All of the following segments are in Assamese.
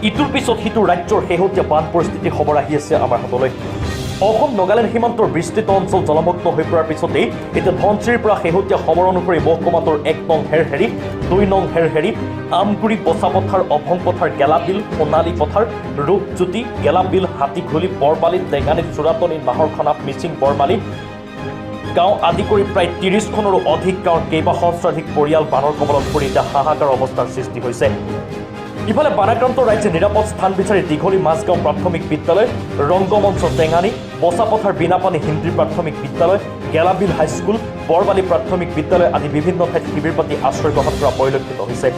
ইটোৰ পিছত সিটো ৰাজ্যৰ শেহতীয়া বান পৰিস্থিতি খবৰ আহি আছে আমাৰ হাতলৈ। অসম নগালেণ্ড সীমান্তৰ বিস্তৃত অঞ্চল জলমগ্ন হৈ পৰাৰ পিছতেই এতিয়া ধনচিৰিৰ পৰা শেহতীয়া খবৰ অনুসৰি মহকুমাটোৰ ১ নং হেৰহেৰি, ২ নং হেৰহেৰি, আমগুৰি, বচাপথাৰ, অভংপথাৰ, গেলাবিল, সোণালী পথাৰ, ৰূপজ্যোতি, গেলাবিল, হাতীঘুলি, বৰবালি, টেঙানী, চোৰাটনি, নাহৰখনা, মিচিং, বৰমালী গাঁও আদি কৰি প্ৰায় ৩০খনৰো অধিক গাঁৱৰ কেইবা সহস্ৰাধিক পৰিয়াল বানৰ কবলত পৰি এতিয়া হাহাকাৰ অৱস্থাৰ সৃষ্টি হৈছে। ইফালে বানাক্ৰান্ত ৰাজ্যে নিৰাপদ স্থান বিচাৰি দীঘলী মাজগাঁও প্ৰাথমিক বিদ্যালয়, ৰংগমঞ্চ টেঙানী, বচাপথাৰ বিনাপানী হিন্দী প্ৰাথমিক বিদ্যালয়, গেলাবিল হাইস্কুল, বৰবালি প্ৰাথমিক বিদ্যালয় আদি বিভিন্ন ঠাইত শিবিৰ পাতি আশ্ৰয় গ্ৰহণ কৰা পৰিলক্ষিত হৈছে।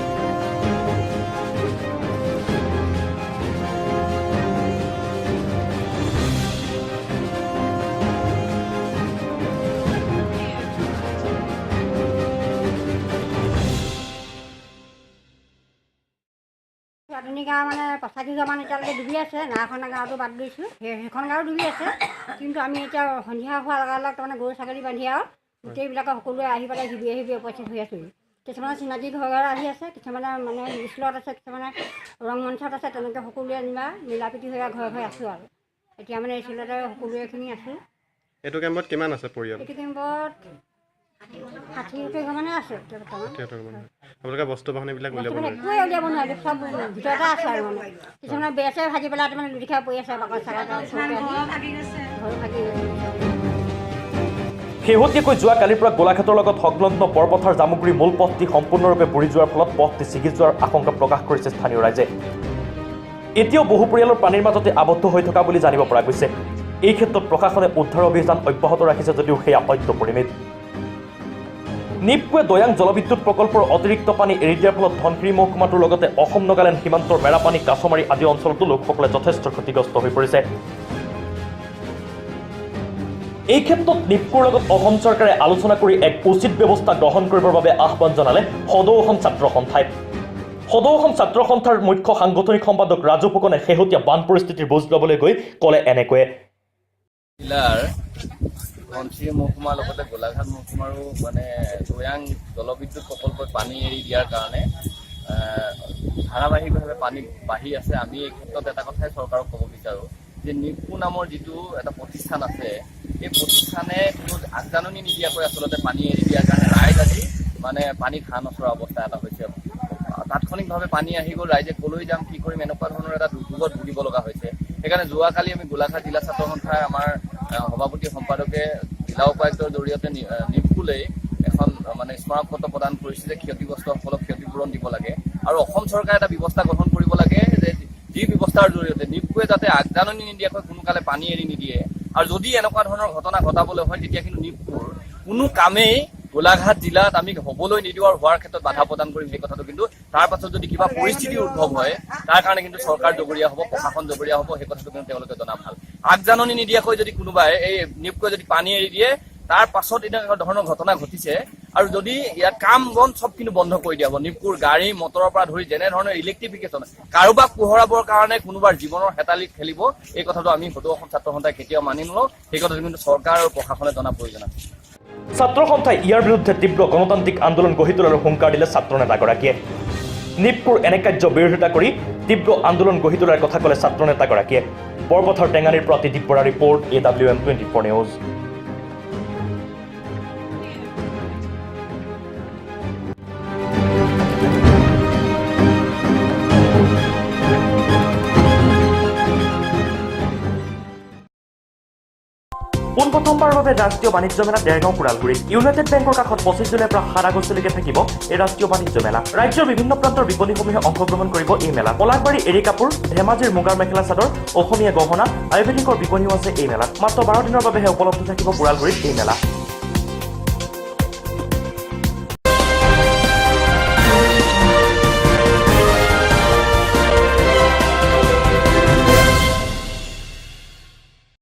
ৰাতনি গাঁও মানে পঁচাশী ঘৰমান এতিয়ালৈকে ডুবি আছে। নাওখনা গাঁৱতো বাদ দিছোঁ, সেইখন গাঁও ডুবি আছে। কিন্তু আমি এতিয়া সন্ধিয়া হোৱাৰ লগে লগে তাৰমানে গৰু ছাগলী বান্ধি আৰু গোটেইবিলাকে সকলোৱে আহি পেলাই শিবিৰে উপস্থিত হৈ আছোঁ। কিছুমানে চিনাকি ঘৰে আহি আছে, কিছুমানে মানে স্কুলত আছে, কিছুমানে ৰংমঞ্চত আছে। তেনেকৈ সকলোৱে যেনিবা মিলাপ্ৰীতি হৈ ঘৰে ঘৰে আছোঁ আৰু এতিয়া মানে স্কুলতে সকলোৱেখিনি আছোঁ। এইটো কেম্পত কিমান আছে পৰিয়াল? এইটো কেম্পত ৬০ ঘৰমানে আছে বৰ্তমান। আপোনালোকে বস্তু বাহানিবিলাক উলিয়াব নোৱাৰে? একোৱে উলিয়াব নোৱাৰে, চব ভিতৰতে আছে আৰু মানে কিছুমানে বেছে ভাজি পেলাই তাৰমানে লুটি খাই পৰি আছে। বাকত শেহতীয়াকৈ যোৱা কালিৰ পৰা গোলাঘাটৰ লগত সংলগ্ন বৰপথাৰ জামুগুৰি মূল পথটি সম্পূৰ্ণৰূপে বুৰি যোৱাৰ ফলত পথটি ছিগি যোৱাৰ আশংকা প্ৰকাশ কৰিছে স্থানীয় ৰাইজে। এতিয়াও বহু পৰিয়ালৰ পানীৰ মাজতে আবদ্ধ হৈ থকা বুলি জানিব পৰা গৈছে। এই ক্ষেত্ৰত প্ৰশাসনে উদ্ধাৰ অভিযান অব্যাহত ৰাখিছে যদিও সেয়া সত্য পৰিমিত। নিপকোৱে দৈয়াং জলবিদ্যুৎ প্ৰকল্পৰ অতিৰিক্ত পানী এৰি দিয়াৰ ফলত ধনশিৰি মহকুমাটোৰ লগতে অসম নগালেণ্ড সীমান্তৰ মেৰাপানী, কাছমাৰী আদি অঞ্চলতো লোকসকলে যথেষ্ট ক্ষতিগ্ৰস্ত হৈ পৰিছে। এই ক্ষেত্ৰত নিপকোৰ লগত অসম চৰকাৰে আলোচনা কৰি এক উচিত ব্যৱস্থা গ্ৰহণ কৰিবৰ বাবে আহ্বান জনালে সদৌ অসম ছাত্ৰ সন্থাই। সদৌ অসম ছাত্ৰ সন্থাৰ মুখ্য সাংগঠনিক সম্পাদক ৰাজু ফুকনে শেহতীয়া বান পৰিস্থিতিৰ বুজ ল'বলৈ গৈ ক'লে এনেকৈয়ে। জিলাৰ ধনশিৰি মহকুমাৰ লগতে গোলাঘাট মহকুমাৰো মানে দৈয়াং জলবিদ্যুৎ প্ৰকল্পত পানী এৰি দিয়াৰ কাৰণে ধাৰাবাহিকভাৱে পানী বাঢ়ি আছে। আমি এই ক্ষেত্ৰত এটা কথাই চৰকাৰক ক'ব বিচাৰোঁ যে নিপকো নামৰ যিটো এটা প্ৰতিষ্ঠান আছে, এই প্ৰতিষ্ঠানে কোনো আগজাননী নিদিয়াকৈ আচলতে পানী এৰি দিয়াৰ কাৰণে ৰাইজ আজি মানে পানীত হাঁহ নচৰা অৱস্থা এটা হৈছে। তাৎক্ষণিকভাৱে পানী আহি গ'ল, ৰাইজে ক'লৈ যাম, কি কৰিম, এনেকুৱা ধৰণৰ এটা দুৰ্যোগত ভুগিব লগা হৈছে। সেইকাৰণে যোৱাকালি আমি গোলাঘাট জিলা ছাত্ৰ সন্থাৰ আমাৰ সভাপতি সম্পাদকে জিলা উপায়ুক্তৰ জৰিয়তে নিপকোলৈ এখন মানে স্মাৰকপত্ৰ প্ৰদান কৰিছে যে ক্ষতিগ্ৰস্তসকলক ক্ষতিপূৰণ দিব লাগে আৰু অসম চৰকাৰে এটা ব্যৱস্থা গ্ৰহণ কৰিব লাগে যে যি ব্যৱস্থাৰ জৰিয়তে নিপকোৱে যাতে আগজাননী নিদিয়াকৈ সোনকালে পানী এৰি নিদিয়ে। আৰু যদি এনেকুৱা ধৰণৰ ঘটনা ঘটাবলৈ হয় তেতিয়া কিন্তু নিপকোৰ কোনো কামেই গোলাঘাট জিলাত আমি হ'বলৈ নিদিওঁ আৰু হোৱাৰ ক্ষেত্ৰত বাধা প্ৰদান কৰিম। সেই কথাটো কিন্তু তাৰ পাছত যদি কিবা পৰিস্থিতিৰ উদ্ভৱ হয় তাৰ কাৰণে কিন্তু চৰকাৰ জগৰীয়া হ'ব, প্ৰশাসন জগৰীয়া হ'ব। সেই কথাটো কিন্তু তেওঁলোকে জনা ভাল। আগজাননী নিদিয়াকৈ যদি কোনোবাই এই নিপকোৱে যদি পানী এৰি দিয়ে তাৰ পাছত এনেকুৱা ধৰণৰ ঘটনা ঘটিছে আৰু যদি ইয়াত কাম বন চব কিন্তু বন্ধ কৰি দিয়া হ'ব। নিপকোৰ গাড়ী মটৰৰ পৰা ধৰি যেনে ধৰণৰ ইলেক্ট্ৰিফিকেশ্যন কাৰোবাক পোহৰাবৰ কাৰণে কোনোবাৰ জীৱনৰ হেতালি খেলিব, এই কথাটো আমি সদৌ অসম ছাত্ৰ সন্থাই কেতিয়াও মানি নলওঁ। সেই কথাটো কিন্তু চৰকাৰ আৰু প্ৰশাসনে জনা প্ৰয়োজন আছে। ছাত্ৰ সন্থাই ইয়াৰ বিৰুদ্ধে তীব্ৰ গণতান্ত্ৰিক আন্দোলন গঢ়ি তোলাৰ হুংকাৰ দিলে ছাত্ৰ নেতাগৰাকীয়ে। নিপকোৰ এনে কাৰ্য বিৰোধিতা কৰি তীব্ৰ আন্দোলন গঢ়ি তোলাৰ কথা ক'লে ছাত্ৰ নেতাগৰাকীয়ে। বৰপথাৰ টেঙানীৰ পৰা ত্ৰিদীপ বৰাৰ ৰিপৰ্ট, AWM 24 নিউজ। পোনপ্ৰথমবাৰৰ বাবে ৰাষ্ট্ৰীয় বাণিজ্য মেলা দেৰগাঁও কোৰালগুৰিত। ইউনাইটেড বেংকৰ কাষত 25 জুলাইৰ পৰা 7 আগষ্টলৈকে থাকিব এই ৰাষ্ট্ৰীয় বাণিজ্য মেলা। ৰাজ্যৰ বিভিন্ন প্ৰান্তৰ বিপণীসমূহে অংশগ্ৰহণ কৰিব এই মেলা। পলাশবাৰীৰ এৰী কাপোৰ, ধেমাজিৰ মুগাৰ মেখেলা চাদৰ, অসমীয়া গহনা, আয়ুৰ্বেদিকৰ বিপণীও আছে এই মেলাত। মাত্ৰ 12 দিনৰ বাবেহে উপলব্ধ থাকিব কোৰালগুৰিত এই মেলা।